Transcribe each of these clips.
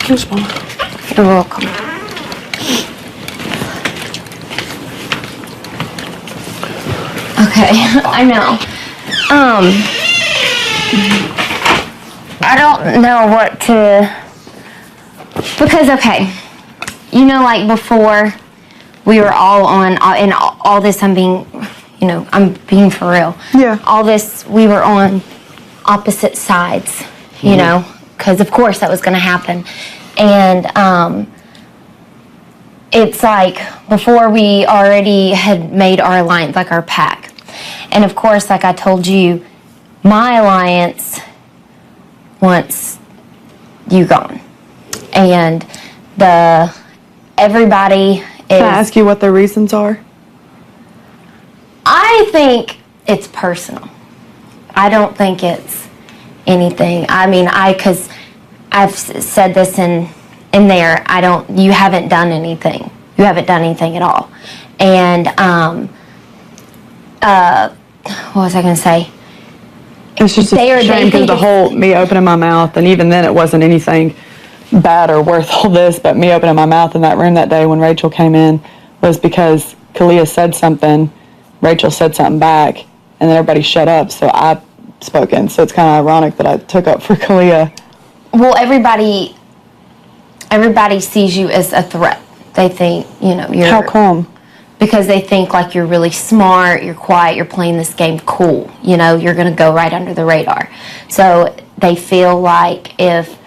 Thanks, Mom. You're welcome. Okay, I know. I don't know what to, because, okay, you know, like before, we were all on, and all this, I'm being for real. Yeah. All this, we were on opposite sides, you know, because of course that was going to happen. And it's like before we already had made our alliance, like our pact. And of course, like I told you, my alliance wants you gone. And everybody is... Can I ask you what the reasons are? I think it's personal. I don't think it's anything. I mean, because I've said this in there, you haven't done anything. You haven't done anything at all. And, what was I going to say? It's just a shame because the whole me opening my mouth, and even then it wasn't anything bad or worth all this, but me opening my mouth in that room that day when Rachel came in was because Kalia said something, Rachel said something back, and then everybody shut up, so I spoke in. So it's kind of ironic that I took up for Kalia. Well, everybody sees you as a threat. They think, you're... How come? Because they think like you're really smart, you're quiet, you're playing this game cool. You're going to go right under the radar. So they feel like if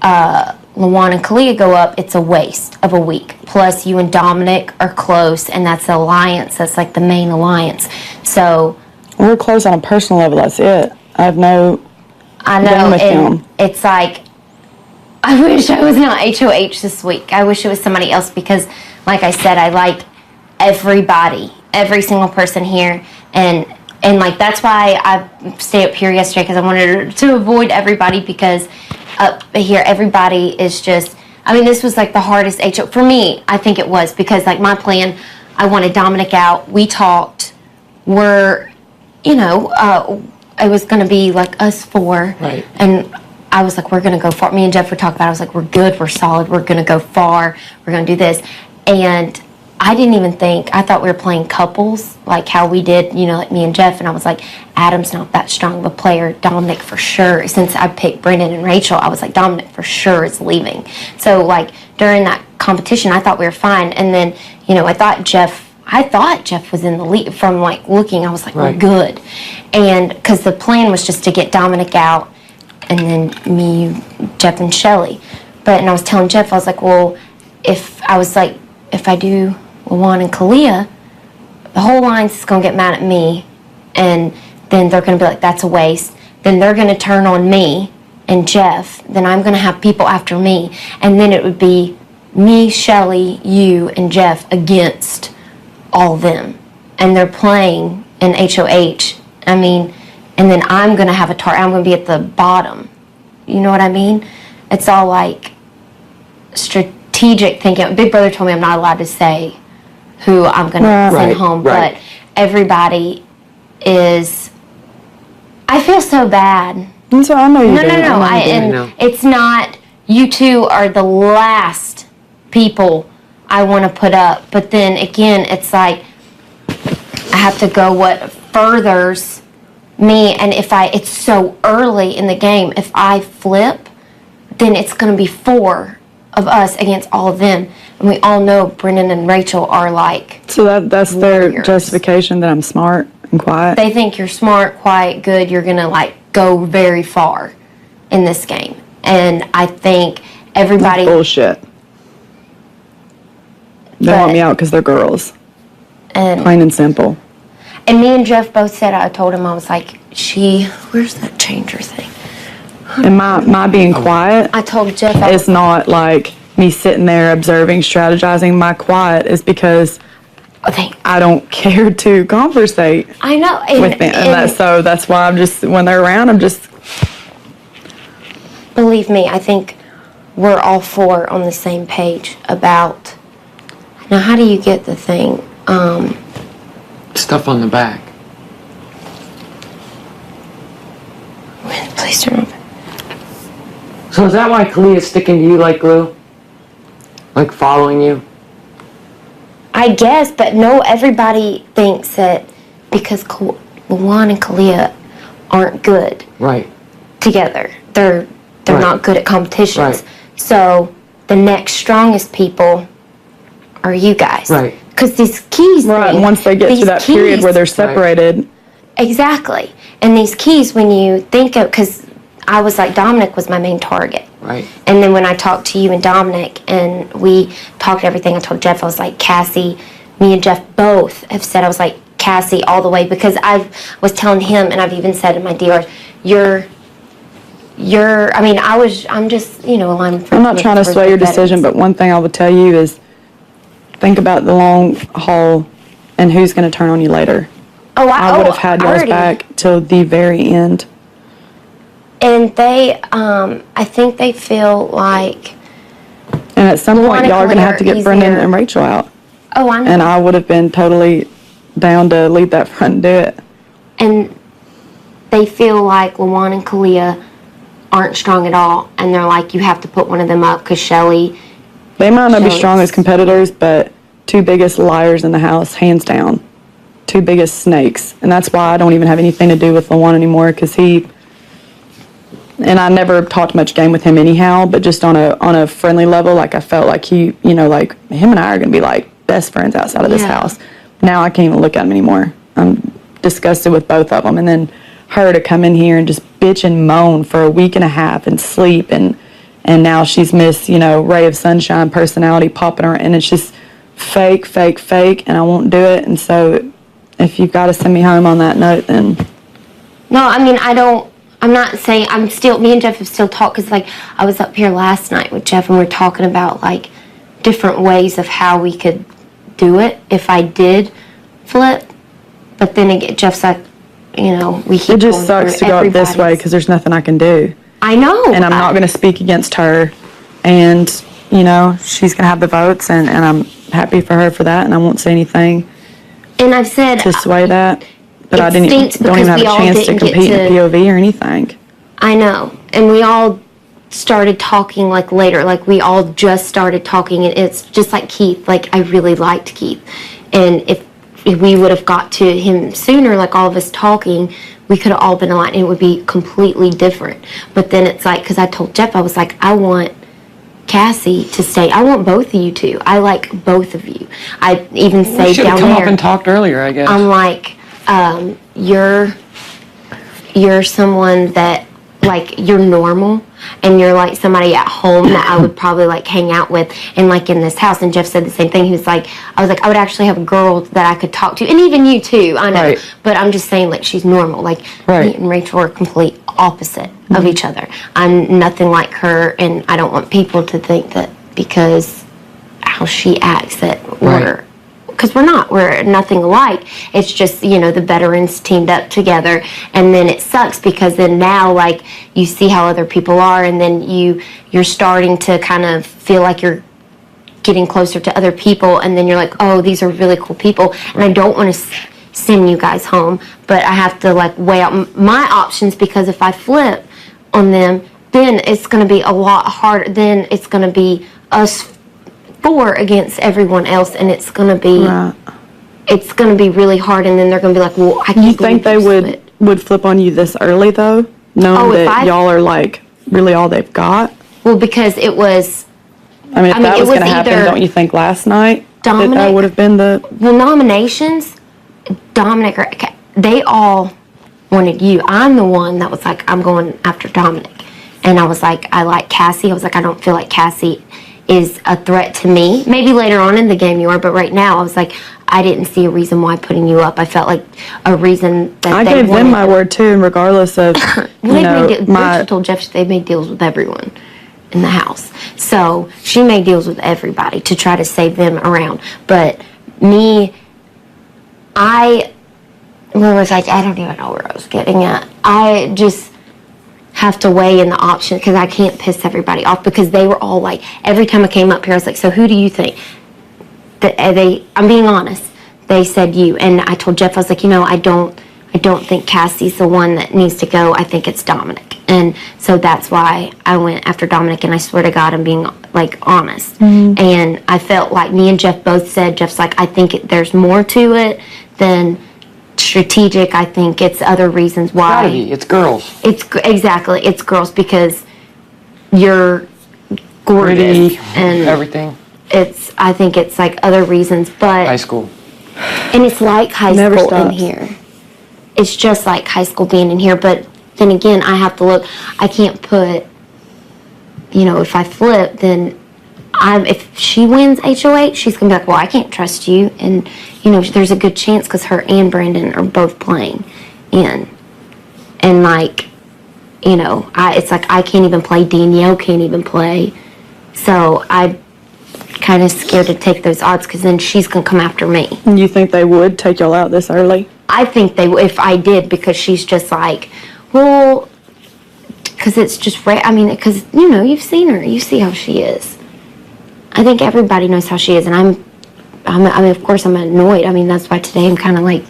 Lawan and Kalia go up, it's a waste of a week. Plus, you and Dominic are close, and that's the alliance. That's like the main alliance. So we're close on a personal level. That's it. I have no. I know, and it's like I wish I was not HOH this week. I wish it was somebody else because, like I said, I liked everybody, every single person here, and like that's why I stayed up here yesterday because I wanted to avoid everybody because up here everybody is just. I mean, this was like the hardest HO for me. I think it was because like my plan, I wanted Dominic out. We talked. It was going to be like us four, right? And I was like, we're going to go far. Me and Jeff were talking about it. I was like, we're good, we're solid, we're going to go far, we're going to do this. And I didn't even think, I thought we were playing couples, like how we did, like me and Jeff. And I was like, Adam's not that strong of a player. Dominic for sure. Since I picked Brendan and Rachel, I was like, Dominic for sure is leaving. So like during that competition, I thought we were fine. And then, I thought Jeff was in the lead from like looking. I was like, right. We're good. And because the plan was just to get Dominic out and then me, Jeff, and Shelly. And I was telling Jeff, I was like, well, if I do Lawan and Kalia, the whole alliance is going to get mad at me. And then they're going to be like, that's a waste. Then they're going to turn on me and Jeff. Then I'm going to have people after me. And then it would be me, Shelly, you, and Jeff against all of them. And they're playing in HOH. I mean, and then I'm going to have a target. I'm going to be at the bottom. You know what I mean? It's all like strategic thinking. Big Brother told me I'm not allowed to say who I'm going to send home. Right. But everybody is... I feel so bad. So I know you do. No. And it's not... You two are the last people I want to put up. But then again, it's like I have to go what furthers me. And it's so early in the game. If I flip, then it's going to be 4 of us against all of them. And we all know Brendan and Rachel are like So that's warriors. their justification that I'm smart and quiet? They think you're smart, quiet, good. You're going to like go very far in this game. And I think everybody... That's bullshit. They want me out because they're girls. And plain and simple. And me and Jeff both said, I told him, I was like, where's that changer thing? And my being quiet, I told Jeff, it's not like me sitting there observing, strategizing. My quiet is because I don't care to conversate. I know. With them. And that's why I'm just, when they're around, I'm just... Believe me, I think we're all 4 on the same page about... Now, how do you get the thing? Stuff on the back. Please turn off. So is that why Kalia's sticking to you like glue? Like following you? I guess, but no, everybody thinks that because Luan and Kalia aren't good Right. together. They're Right. not good at competitions. Right. So the next strongest people are you guys. Right. Because these keys Right, thing, and once they get to these that period where they're keys- separated, Exactly. And these keys, when you think of, because I was like, Dominic was my main target. Right. And then when I talked to you and Dominic and we talked everything, I told Jeff, I was like, Cassie, me and Jeff both have said, I was like, Cassie all the way, because I was telling him, and I've even said in my DRs, I'm just, aligned for I'm not trying to sway your decision, but one thing I would tell you is think about the long haul and who's going to turn on you later. I would have had yours back till the very end. And they, I think they feel like, And at some point, y'all are going to have to get Easier. Brendan and Rachel out. oh, I know. And I would have been totally down to lead that front and do it. And they feel like Luan and Kalia aren't strong at all, and they're like, you have to put one of them up because Shelly. They might not be Shelly's- strong as competitors, but two biggest liars in the house, hands down. Two biggest snakes. And that's why I don't even have anything to do with Luan anymore, because and I never talked much game with him anyhow, but just on a friendly level, like I felt like like him and I are going to be like best friends outside of this Yeah. house. Now I can't even look at him anymore. I'm disgusted with both of them. And then her to come in here and just bitch and moan for a week and a half and sleep, and now she's Miss, ray of sunshine personality popping her, and it's just fake, and I won't do it. And so if you've got to send me home on that note, then No, I'm not saying, me and Jeff have still talked, because like I was up here last night with Jeff and we are talking about like different ways of how we could do it if I did flip. But then again, Jeff's like, we keep it just going sucks to through go up this way everybody's- because there's nothing I can do. I know. And I'm not going to speak against her. And, she's going to have the votes, and I'm happy for her for that, and I won't say anything And I've said, to sway that. But I It stinks don't even because have we a all chance to didn't get compete in to- POV or anything. I know. And we all started talking like later, like we all just started talking, and it's just like Keith, like I really liked Keith. And if we would have got to him sooner, like all of us talking, we could have all been aligned, and it would be completely different. But then it's like, because I told Jeff, I was like, I want Cassie to stay. I want both of you to. I like both of you. I even We say should down have come there, up and talked earlier, I guess. I'm like, you're someone that, like, you're normal, and you're like somebody at home that I would probably like hang out with, and like in this house. And Jeff said the same thing. He was like, I would actually have a girl that I could talk to, and even you too. I know, Right. but I'm just saying, like, she's normal. Like Right. me and Rachel are complete opposite of each other. I'm nothing like her, and I don't want people to think that because how she acts that we're. Because we're nothing alike. It's just, the veterans teamed up together, and then it sucks because then now, like, you see how other people are, and then you're starting to kind of feel like you're getting closer to other people, and then you're like, oh, these are really cool people, and I don't want to send you guys home, but I have to, like, weigh out my options, because if I flip on them, then it's going to be a lot harder. Then it's going to be us four against everyone else, and it's gonna be it's gonna be really hard. And then they're gonna be like, well, I can't. You think they would flip on you this early though, knowing that y'all are like really all they've got? Well, because it was. I mean, if that it was going to was happen, either don't you think last night that Dominic would have been the? Well, nominations, Dominic, they all wanted you. I'm the one that was like, I'm going after Dominic, and I was like, I like Cassie. I was like, I don't feel like Cassie is a threat to me. Maybe later on in the game you are, but right now I was like, I didn't see a reason why putting you up. I felt like a reason that I they gave them wanted my word too, and regardless of Rachel told Jeff they made deals with everyone in the house, so she made deals with everybody to try to save them around. But me, I don't even know where I was getting at. I just have to weigh in the option, because I can't piss everybody off, because they were all like, every time I came up here I was like, so who do you think? I'm being honest, they said you. And I told Jeff, I was like, I don't think Cassie's the one that needs to go. I think it's Dominic. And so that's why I went after Dominic, and I swear to God, I'm being, like, honest. And I felt like me and Jeff both said, Jeff's like, I think there's more to it than strategic. I think it's other reasons why. Gotta be. It's girls. Exactly. It's girls because you're gorgeous. Pretty, and everything. I think it's, like, other reasons, but. High school. And it's like high Never school in stops. here. It's just like high school being in here, but then again, I have to look. I can't put, if I flip, then if she wins HOH, she's going to be like, well, I can't trust you. And, there's a good chance because her and Brandon are both playing in. And, like, it's like I can't even play. Danielle can't even play. So I'm kind of scared to take those odds because then she's going to come after me. And you think they would take y'all out this early? I think they if I did, because she's just like, well, because it's just because you've seen her, you see how she is. I think everybody knows how she is, and of course I'm annoyed. That's why today I'm kind of like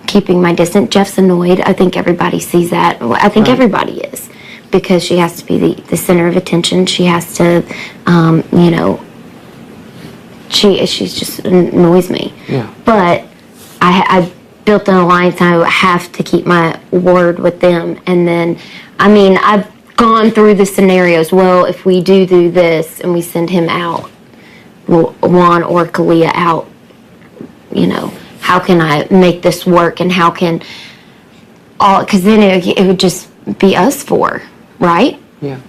keeping my distance. Jeff's annoyed. I think everybody sees that. Well, I think everybody is, because she has to be the center of attention. She has to, she's just annoys me. Yeah. But I built an alliance, and I have to keep my word with them. And then, I've gone through the scenarios. Well, if we do this and we send him out, Juan or Kalia out, how can I make this work? And how can because then it would just be us four, right? Yeah.